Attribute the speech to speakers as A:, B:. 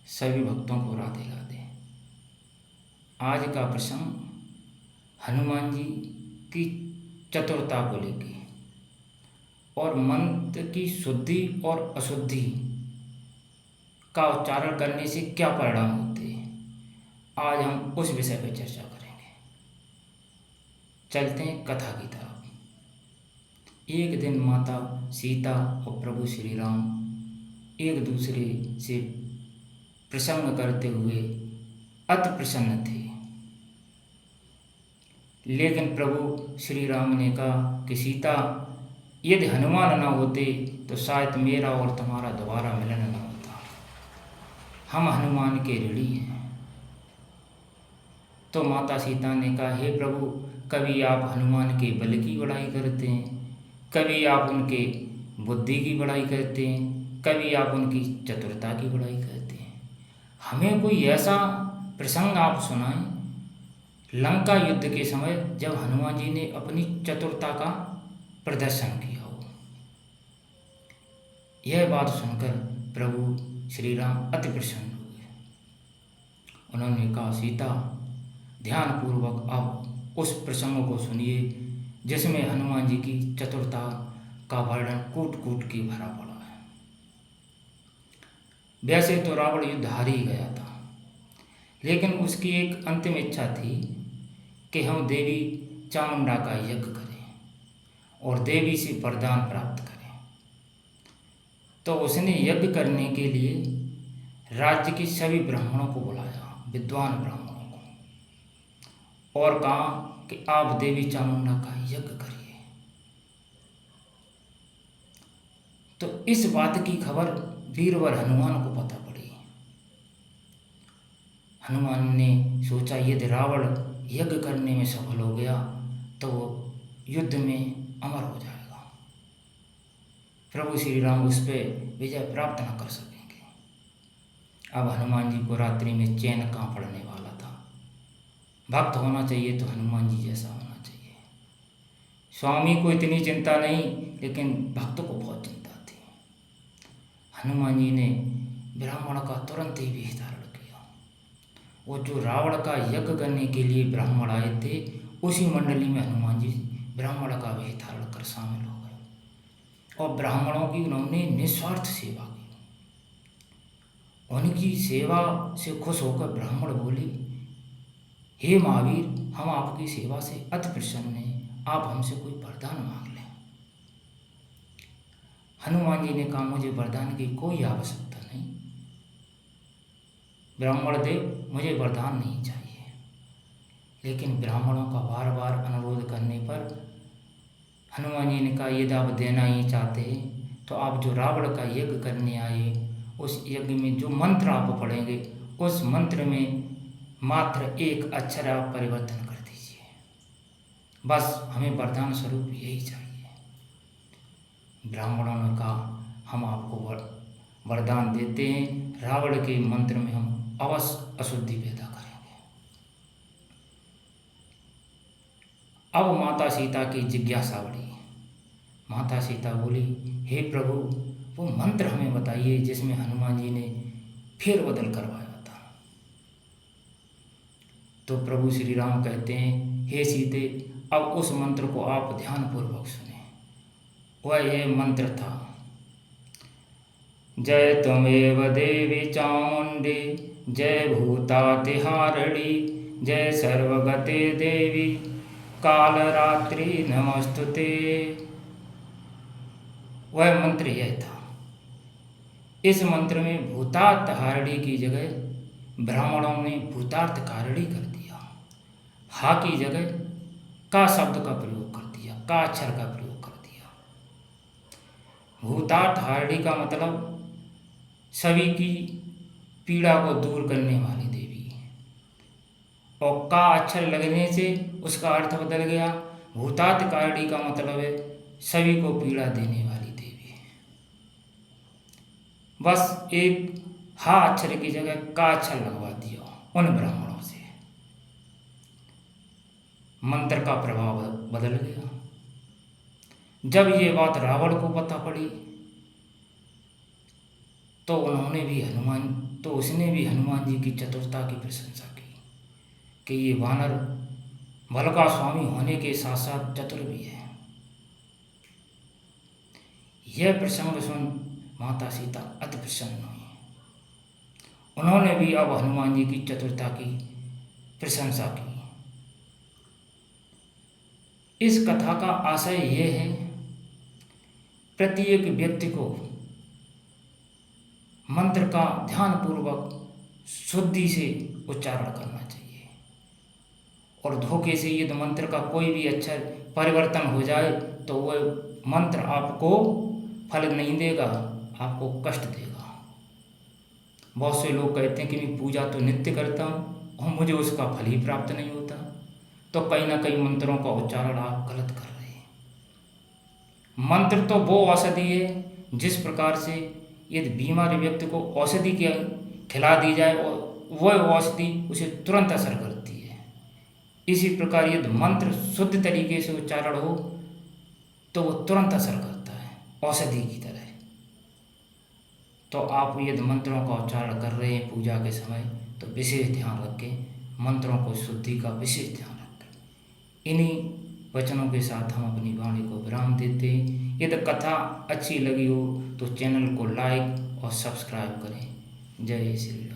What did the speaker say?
A: सभी भक्तों को राधे राधे। आज का प्रसंग हनुमान जी की चतुरता को लेके और मंत्र की शुद्धि और अशुद्धि का उच्चारण करने से क्या परिणाम होते हैं, आज हम उस विषय पर चर्चा करेंगे। चलते हैं कथा की तरफ। एक दिन माता सीता और प्रभु श्री राम एक दूसरे से प्रसंग करते हुए अति प्रसन्न थे। लेकिन प्रभु श्री राम ने कहा कि सीता, यदि हनुमान न होते तो शायद मेरा और तुम्हारा दोबारा मिलन न होता। हम हनुमान के ऋणी हैं। तो माता सीता ने कहा, हे प्रभु, कभी आप हनुमान के बल की बड़ाई करते हैं, कभी आप उनके बुद्धि की बड़ाई करते हैं, कभी आप उनकी चतुरता की बड़ाई करते हैं। हमें कोई ऐसा प्रसंग आप सुनाएं लंका युद्ध के समय जब हनुमान जी ने अपनी चतुरता का प्रदर्शन किया हो। यह बात सुनकर प्रभु श्री राम अति प्रसन्न हुए। उन्होंने कहा, सीता, ध्यानपूर्वक आप उस प्रसंग को सुनिए जिसमें हनुमान जी की चतुरता का वर्णन कूट कूट के भरा पड़ा है। वैसे तो रावण युद्ध हार ही गया था, लेकिन उसकी एक अंतिम इच्छा थी कि हम देवी चामुंडा का यज्ञ करें और देवी से वरदान प्राप्त करें। तो उसने यज्ञ करने के लिए राज्य के सभी ब्राह्मणों को बुलाया, विद्वान ब्राह्मणों को, और कहा कि आप देवी चामुंडा का यज्ञ करिए। तो इस बात की खबर वीरवर हनुमान को पता पड़ी। हनुमान ने सोचा, यदि रावण यज्ञ करने में सफल हो गया तो वो युद्ध में अमर हो जाएगा, प्रभु श्री राम उस पर विजय प्राप्त न कर सकेंगे। अब हनुमान जी को रात्रि में चैन कहाँ पड़ने वाला था। भक्त होना चाहिए तो हनुमान जी जैसा होना चाहिए। स्वामी को इतनी चिंता नहीं, लेकिन भक्त को बहुत चिंता थी। हनुमान जी ने ब्राह्मण का तुरंत ही वेश धारण किया। वो जो रावण का यज्ञ करने के लिए ब्राह्मण आए थे, उसी मंडली में हनुमान जी ब्राह्मण का वेश धारण कर शामिल हो गए और ब्राह्मणों की उन्होंने निस्वार्थ सेवा की। उनकी सेवा से खुश होकर ब्राह्मण बोले, हे महावीर, हम आपकी सेवा से अति प्रसन्न हैं, आप हमसे कोई वरदान मांग लें। हनुमान जी ने कहा, मुझे वरदान की कोई आवश्यकता नहीं। ब्राह्मण देव, मुझे वरदान नहीं चाहिए। लेकिन ब्राह्मणों का बार बार अनुरोध करने पर हनुमान जी ने कहा, यदि आप देना ही चाहते हैं तो आप जो रावण का यज्ञ करने आए, उस यज्ञ में जो मंत्र आप पढ़ेंगे, उस मंत्र में मात्र एक अक्षर आप परिवर्तन कर दीजिए। बस हमें वरदान स्वरूप यही चाहिए। ब्राह्मणों ने कहा, हम आपको वरदान देते हैं, रावण के मंत्र में हम अवश्य अशुद्धि पैदा करेंगे। अब माता सीता की जिज्ञासा बढ़ी। माता सीता बोली, हे प्रभु, वो मंत्र हमें बताइए जिसमें हनुमान जी ने फेरबदल करवाया था। तो प्रभु श्री राम कहते हैं, हे सीते, अब उस मंत्र को आप ध्यानपूर्वक सुने। वह ये मंत्र था, जय त्वमेव देवी चामुंडे, जय भूतातिहारिणी, जय सर्वगते देवी, कालरात्रि नमस्तुते। वह मंत्र यह था। इस मंत्र में भूतार्थहारिणी की जगह ब्राह्मणों ने भूतार्थकारिणी कर दिया। हा की जगह का शब्द का प्रयोग कर दिया, का अक्षर का प्रयोग कर दिया। भूतार्थहारिणी का मतलब सभी की पीड़ा को दूर करने वाली देवी, और का अक्षर लगने से उसका अर्थ बदल गया। भूतार्थकारिणी का मतलब है सभी को पीड़ा देने वाली देवी। बस एक हा अक्षर की जगह का अक्षर लगवा दिया उन ब्राह्मणों से। मंत्र का प्रभाव बदल गया। जब ये बात रावण को पता पड़ी तो उसने भी हनुमान जी की चतुरता की प्रशंसा की कि ये वानर बल का स्वामी होने के साथ साथ चतुर भी है। यह प्रसंग सुन माता सीता अति प्रसन्न हुई। उन्होंने भी अब हनुमान जी की चतुरता की प्रशंसा की। इस कथा का आशय यह है, प्रत्येक व्यक्ति को मंत्र का ध्यानपूर्वक शुद्धि से उच्चारण करना चाहिए और धोखे से यदि मंत्र का कोई भी अक्षर परिवर्तन हो जाए तो वह मंत्र आपको फल नहीं देगा, आपको कष्ट देगा। बहुत से लोग कहते हैं कि मैं पूजा तो नित्य करता हूँ और मुझे उसका फल ही प्राप्त नहीं होता, तो कहीं ना कहीं मंत्रों का उच्चारण आप गलत कर रहे हैं। मंत्र तो वो औषधि है जिस प्रकार से यदि बीमार व्यक्ति को औषधि खिला दी जाए और वह औषधि उसे तुरंत असर करती है, इसी प्रकार यदि मंत्र शुद्ध तरीके से उच्चारण हो तो वह तुरंत असर करता है औषधि की तरह। तो आप यदि मंत्रों का उच्चारण कर रहे हैं पूजा के समय तो विशेष ध्यान रखें, मंत्रों को शुद्धि का विशेष ध्यान रखें। इन्हीं वचनों के साथ हम अपनी वाणी को विराम देते हैं। यदि कथा अच्छी लगी हो तो चैनल को लाइक और सब्सक्राइब करें। जय श्री राम।